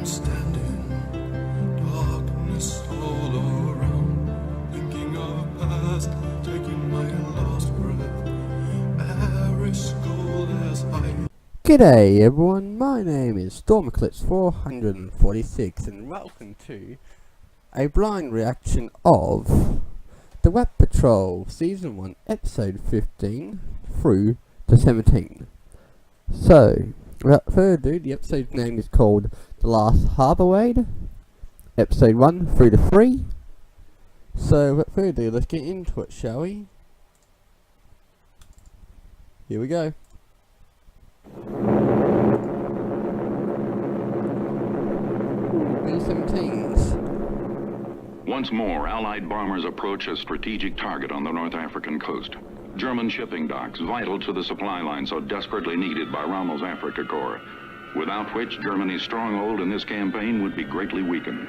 standing, darkness all around, thinking of past, taking my last breath, air is cold as ice. G'day everyone, my name is Stormeclipse446 and welcome to a blind reaction of the Rat Patrol Season 1 Episode 15 through to 17. So, without further ado, the episode's name is called The Last Harbour Raid, Episode 1 through to 3. So, without further ado, let's get into it, shall we? Here we go. B-17s. Once more, Allied bombers approach a strategic target on the North African coast. German shipping docks, vital to the supply line so desperately needed by Rommel's Africa Corps, without which Germany's stronghold in this campaign would be greatly weakened.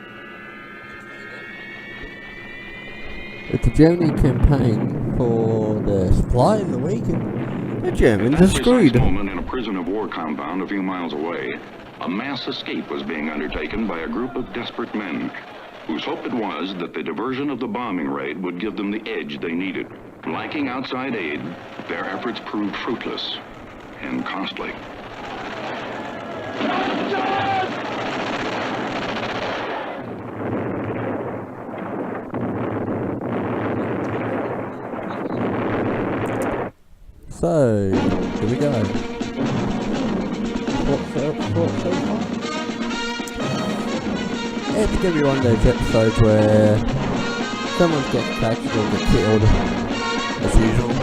If the Germany campaign for the supply in the weekend, the Germans are screwed. At that moment, in a prison of war compound a few miles away, a mass escape was being undertaken by a group of desperate men, whose hope it was that the diversion of the bombing raid would give them the edge they needed. Lacking outside aid, their efforts proved fruitless and costly. So, here we go. Thoughts so far? It's going to be one of those episodes where someone gets captured or gets killed, as usual.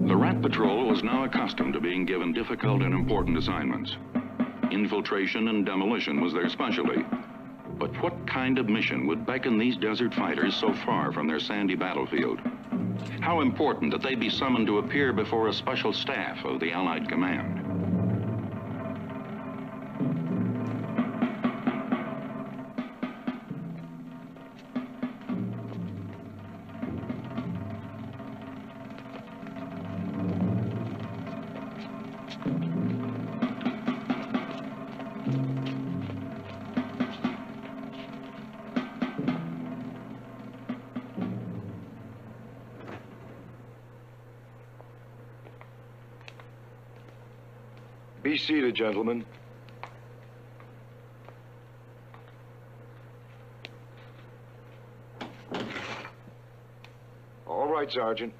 The Rat Patrol was now accustomed to being given difficult and important assignments. Infiltration and demolition was their specialty. But what kind of mission would beckon these desert fighters so far from their sandy battlefield? How important that they be summoned to appear before a special staff of the Allied command? Be seated, gentlemen. All right, Sergeant.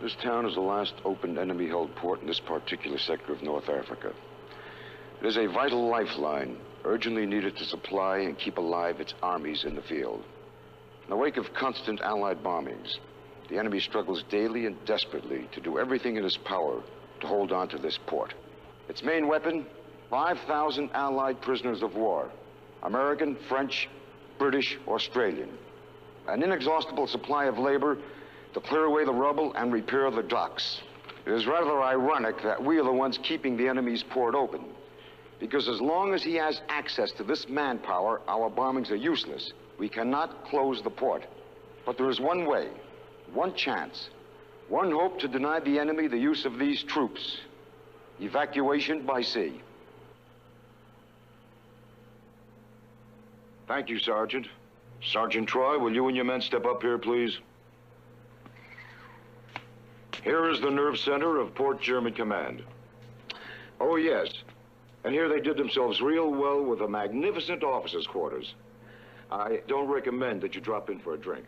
This town is the last open enemy-held port in this particular sector of North Africa. It is a vital lifeline, urgently needed to supply and keep alive its armies in the field. In the wake of constant Allied bombings, the enemy struggles daily and desperately to do everything in its power to hold on to this port. Its main weapon, 5,000 Allied prisoners of war, American, French, British, Australian. An inexhaustible supply of labor to clear away the rubble and repair the docks. It is rather ironic that we are the ones keeping the enemy's port open, because as long as he has access to this manpower, our bombings are useless. We cannot close the port. But there is one way, one chance, one hope to deny the enemy the use of these troops: evacuation by sea. Thank you, Sergeant. Sergeant Troy, will you and your men step up here, please? Here is the nerve center of Port German Command. Oh, yes. And here they did themselves real well with the magnificent officers' quarters. I don't recommend that you drop in for a drink.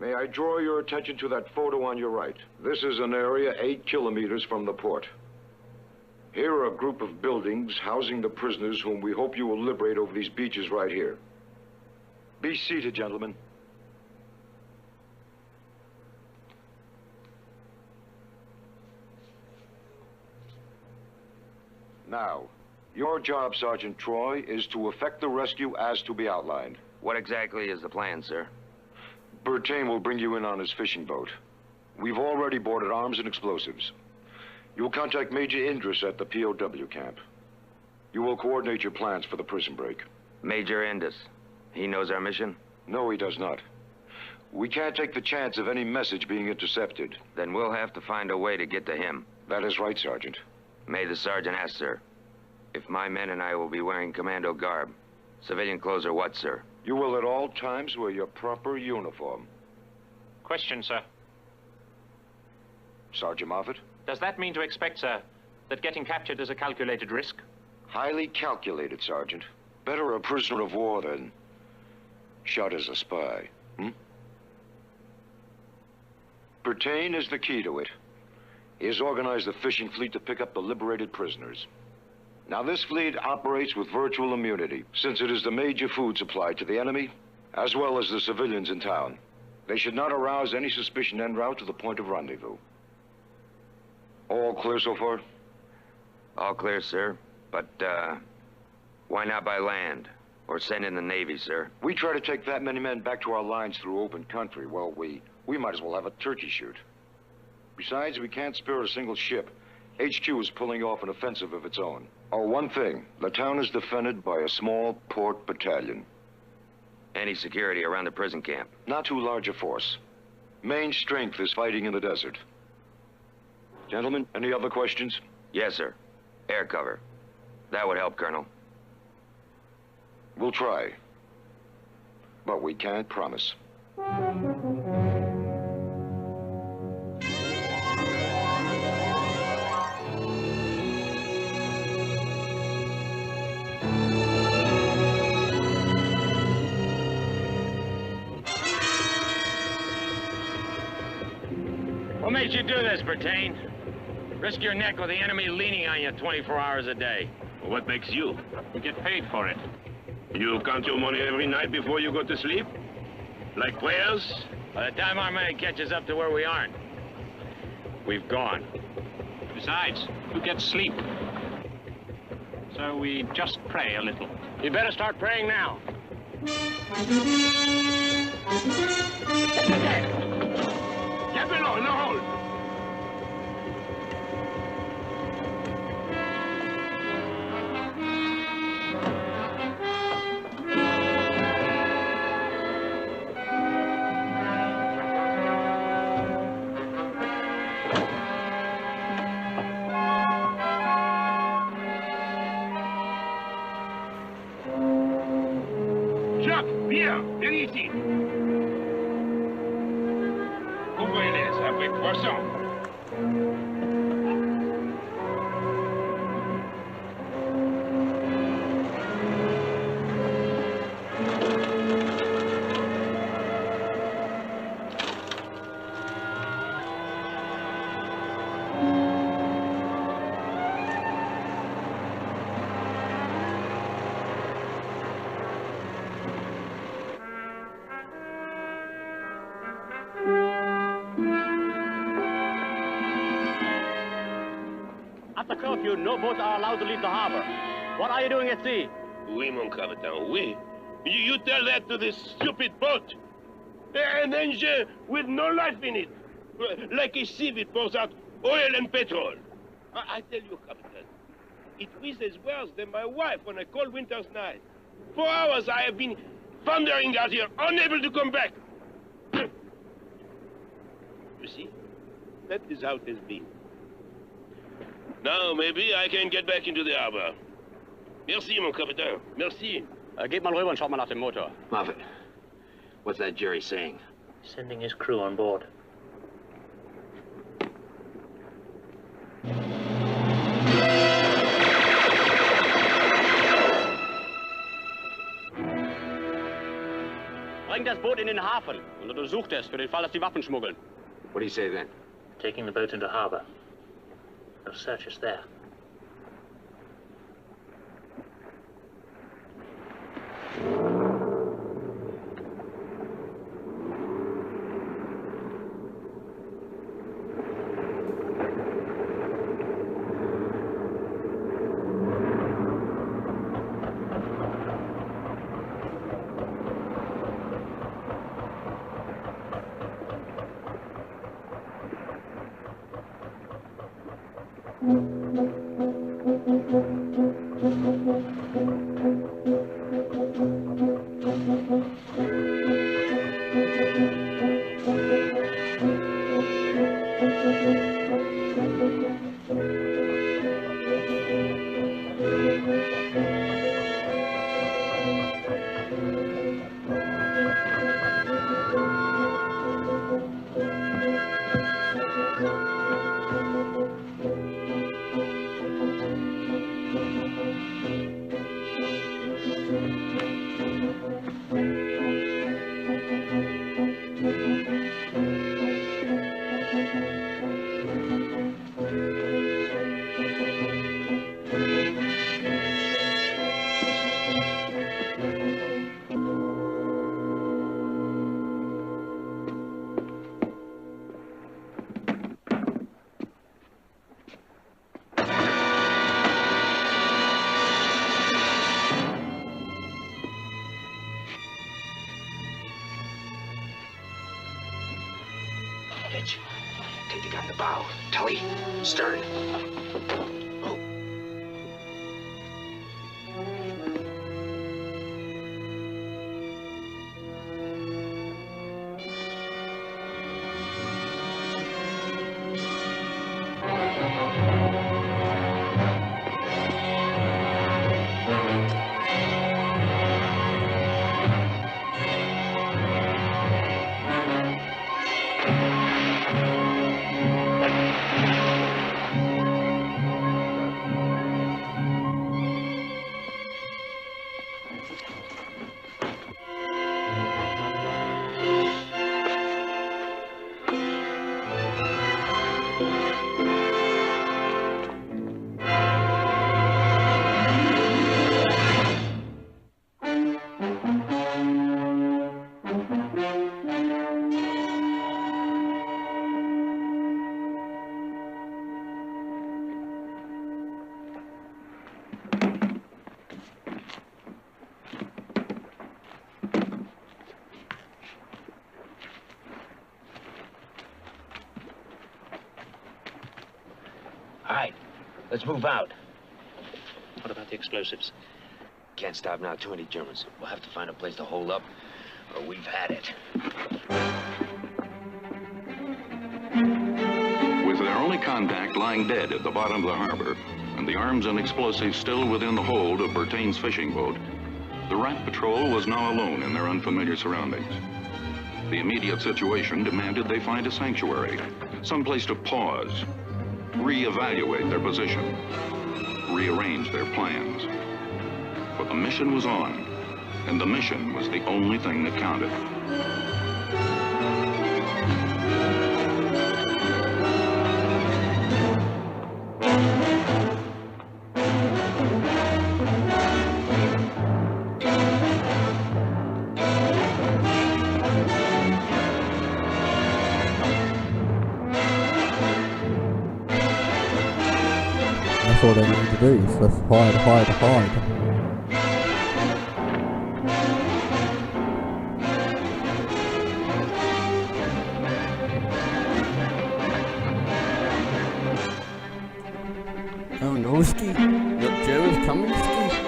May I draw your attention to that photo on your right? This is an area 8 kilometers from the port. Here are a group of buildings housing the prisoners whom we hope you will liberate over these beaches right here. Be seated, gentlemen. Now, your job, Sergeant Troy, is to effect the rescue as to be outlined. What exactly is the plan, sir? Bertain will bring you in on his fishing boat. We've already boarded arms and explosives. You will contact Major Indris at the POW camp. You will coordinate your plans for the prison break. Major Indus. He knows our mission? No, he does not. We can't take the chance of any message being intercepted. Then we'll have to find a way to get to him. That is right, Sergeant. May the sergeant ask, sir. If my men and I will be wearing commando garb. Civilian clothes or what, sir? You will at all times wear your proper uniform. Question, sir. Sergeant Moffat? Does that mean to expect, sir, that getting captured is a calculated risk? Highly calculated, Sergeant. Better a prisoner of war than shot as a spy, Bertain is the key to it. He has organized the fishing fleet to pick up the liberated prisoners. Now, this fleet operates with virtual immunity, since it is the major food supply to the enemy, as well as the civilians in town. They should not arouse any suspicion en route to the point of rendezvous. All clear so far? All clear, sir. But, why not by land? Or send in the Navy, sir? We try to take that many men back to our lines through open country. Well, we might as well have a turkey shoot. Besides, we can't spare a single ship. HQ is pulling off an offensive of its own. Oh, one thing. The town is defended by a small port battalion. Any security around the prison camp? Not too large a force. Main strength is fighting in the desert. Gentlemen, any other questions? Yes, sir. Air cover. That would help, Colonel. We'll try. But we can't promise. What made you do this, Bertain? Risk your neck with the enemy leaning on you 24 hours a day. What makes you? You get paid for it. You count your money every night before you go to sleep? Like prayers? By the time our money catches up to where we aren't, we've gone. Besides, you get sleep. So we just pray a little. You better start praying now. Get below, in the hole! Jacques, viens, viens ici. Ouvrez-les avec poisson. After curfew, no boats are allowed to leave the harbor. What are you doing at sea? Oui, mon capitaine, oui. You tell that to this stupid boat. An engine with no life in it. Like a sieve, it pours out oil and petrol. I tell you, captain, it whistles worse than my wife on a cold winter's night. 4 hours I have been thundering out here, unable to come back. You see, that is how it has been. Now, maybe I can get back into the harbor. Merci, mon capitaine. Merci. Geht mal rüber und schaut mal nach dem Motor. Moffat, what's that Jerry saying? Sending his crew on board. Bringt das Boot in den Hafen und untersucht es für den Fall, dass die Waffen schmuggeln. What do you say then? Taking the boat into harbor. They'll search us there. edge. Take the guy in the bow. Tully, stern. Oh. All right, let's move out. What about the explosives? Can't stop now, too many Germans. We'll have to find a place to hold up, or we've had it. With their only contact lying dead at the bottom of the harbor, and the arms and explosives still within the hold of Bertain's fishing boat, the Rat Patrol was now alone in their unfamiliar surroundings. The immediate situation demanded they find a sanctuary, someplace to pause, reevaluate their position, rearrange their plans. But the mission was on, and the mission was the only thing that counted. That's all they need to do, is just hide, hide, hide. Oh no, ski. Look, Germans coming, ski.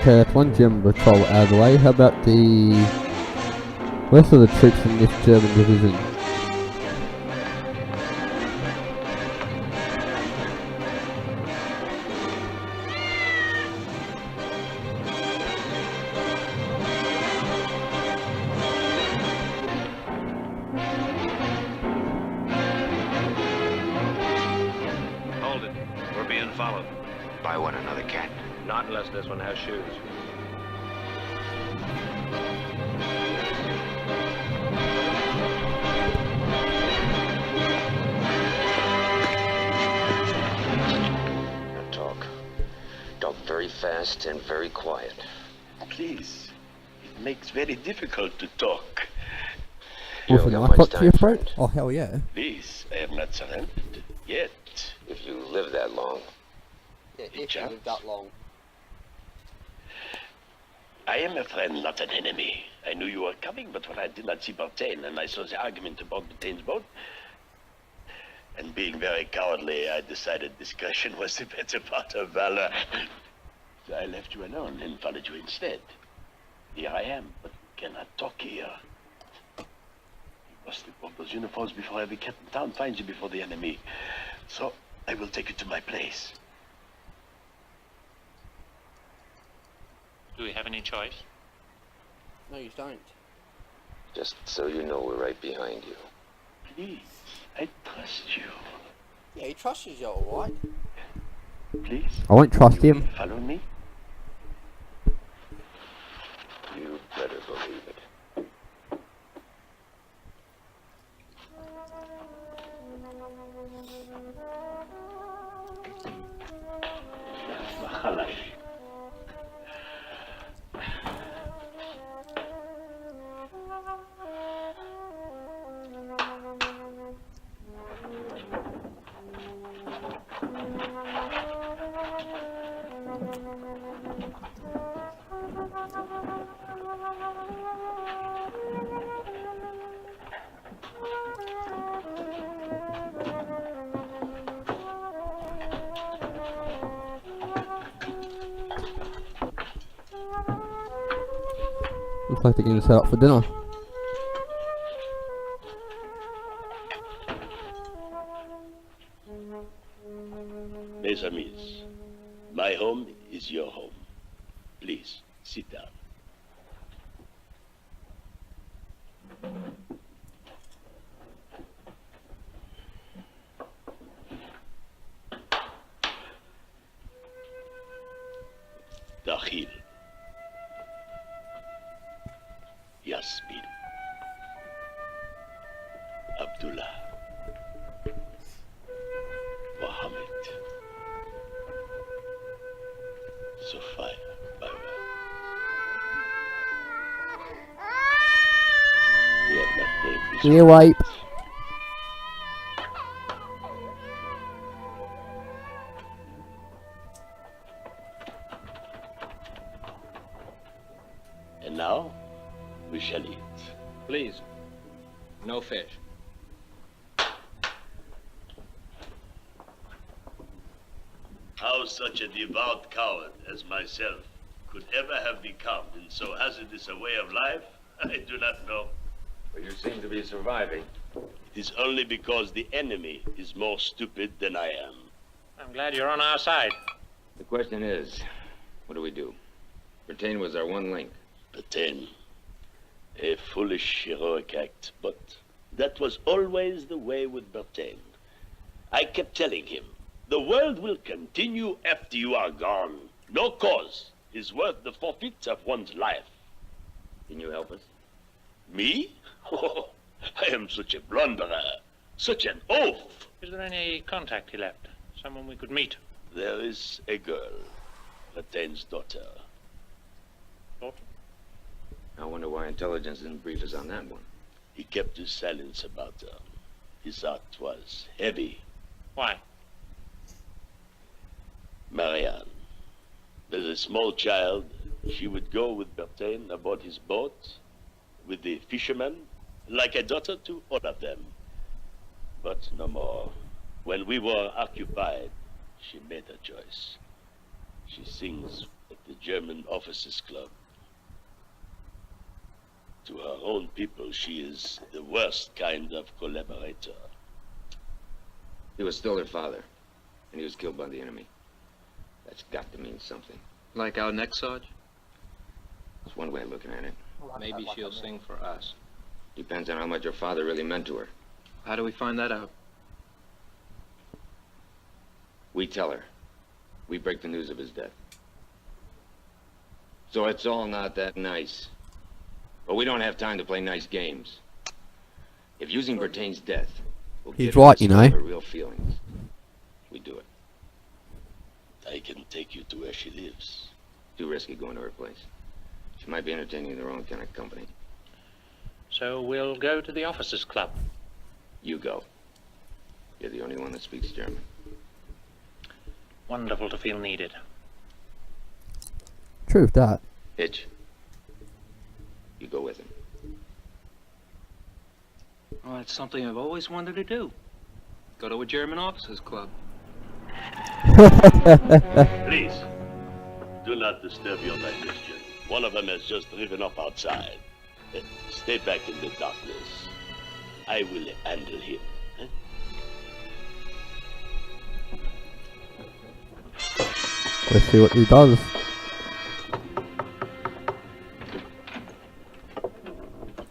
Okay, that's one German patrol out of the way. How about the rest of the troops in this German division? Hold it. We're being followed. By one another, Cat. Not unless this one has shoes. Now talk. Talk very fast and very quiet. Please. It makes very difficult to talk. You With a don't knife got much up to your time, throat? friend. Oh hell yeah. Please, I have not surrendered yet. If you live that long. Yeah, if you live that long. I am a friend, not an enemy. I knew you were coming, but when I did not see Bertain and I saw the argument about Bertain's boat, and being very cowardly, I decided discretion was the better part of valor. So I left you alone and followed you instead. Here I am, but we cannot talk here. You must report those uniforms before every cat in town finds you before the enemy. So I will take you to my place. Do we have any choice? No, you don't. Just so you know, we're right behind you. Please, I trust you. Yeah, he trusts you, alright? Please. I won't trust you him. will follow me? You better believe it. Looks like they're getting set up for dinner. Mes amis, my home is your home. Please, sit down. Dakhil. Yasmin. Abdullah. Mohammed. Sophia. Bye-bye. We have not named this Here, wipe. And now, we shall eat. Please, no fish. How such a devout coward as myself could ever have become in so hazardous a way of life, I do not know. But you seem to be surviving. It is only because the enemy is more stupid than I am. I'm glad you're on our side. The question is, what do we do? Bertain was our one link. Bertain. A foolish, heroic act, but that was always the way with Bertain. I kept telling him, the world will continue after you are gone. No cause is worth the forfeit of one's life. Can you help us? Me? Oh, I am such a blunderer, such an oaf. Is there any contact he left? Someone we could meet? There is a girl, Bertain's daughter. Daughter? I wonder why intelligence didn't brief us on that one. He kept his silence about her. His heart was heavy. Why? Marianne. As a small child, she would go with Bertain aboard his boat, with the fishermen, like a daughter to all of them. But no more. When we were occupied, she made her choice. She sings at the German Officers Club. To her own people, she is the worst kind of collaborator. He was still their father, and he was killed by the enemy. That's got to mean something. Like our next Sarge? That's one way of looking at it. Maybe she'll sing for us. Depends on how much her father really meant to her. How do we find that out? We tell her. We break the news of his death. So it's all not that nice. But we don't have time to play nice games. If using Bertain's death will He's get her right, to you know. her real feelings, we do it. I can take you to where she lives. Too risky going to her place. She might be entertaining the wrong kind of company. So we'll go to the officers' club. You go. You're the only one that speaks German. Wonderful to feel needed. Truth that. Hitch. You go with him. Well, that's something I've always wanted to do. Go to a German officers' club. Please, do not disturb your digestion. One of them has just driven up outside. Stay back in the darkness. I will handle him. Let's see what he does.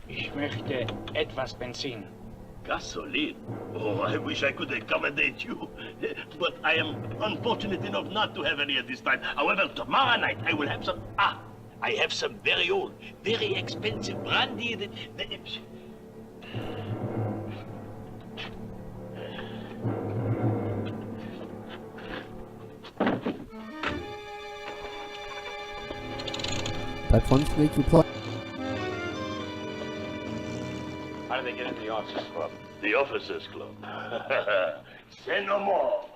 Ich möchte benzine. Gasoline? Oh, I wish I could accommodate you. But I am unfortunate enough not to have any at this time. However, tomorrow night I will have some... I have some very old, very expensive brandy that... That one sneaky plot. How do they get into the officers' club? The officers' club. Say no more.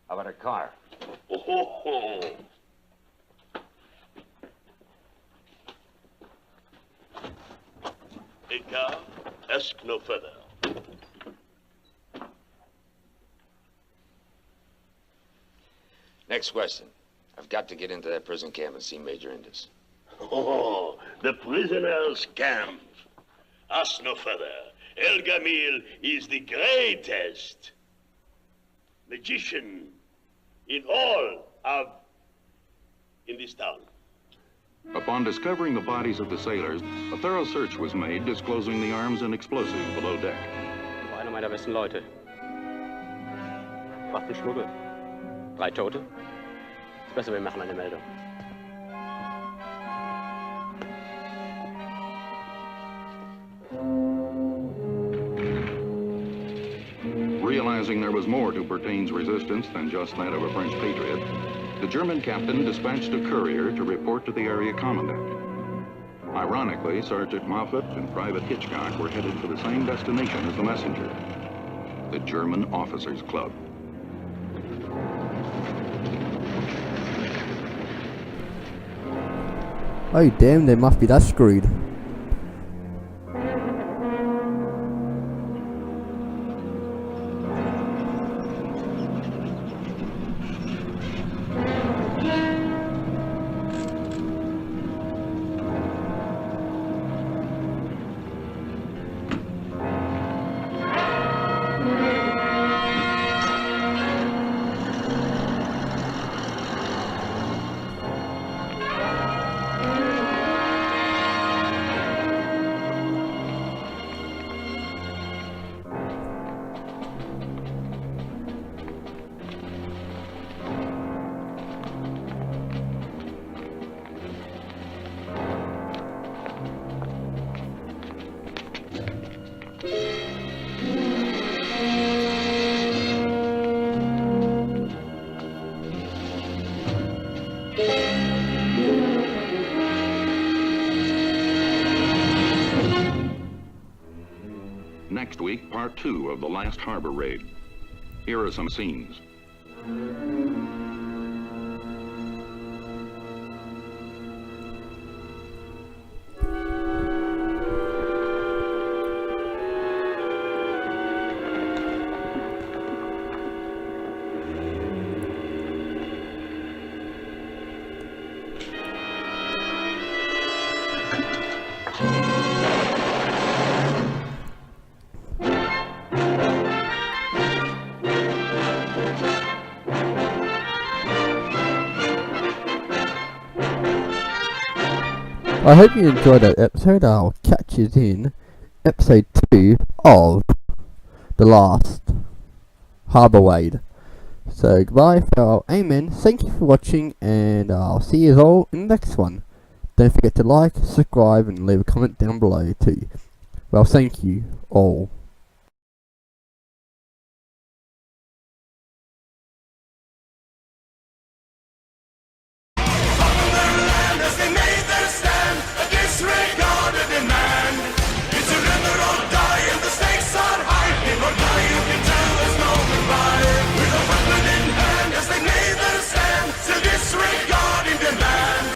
How about a car? Oh, ho, ho. A car? Ask no further. Next question. I've got to get into that prison camp and see Major Indus. Oh, the prisoners' camp. Ask no further. El Gamil is the greatest magician in this town. Upon discovering the bodies of the sailors, a thorough search was made, disclosing the arms and explosives below deck. War einer meiner besten Leute. Waffenschmuggel. 3 Tote. Ist besser, wir machen eine Meldung. Realizing there was more to Bertain's resistance than just that of a French patriot, the German captain dispatched a courier to report to the area commandant. Ironically, Sergeant Moffat and Private Hitchcock were headed for the same destination as the messenger, the German Officers' Club. Oh damn, they must be that screwed. Next week, part 2 of the last harbor raid. Here are some scenes. I hope you enjoyed that episode. I'll catch you in episode 2 of the last Harbour Raid. So goodbye, farewell, amen, thank you for watching, and I'll see you all in the next one. Don't forget to like, subscribe, and leave a comment down below too. Well, thank you all.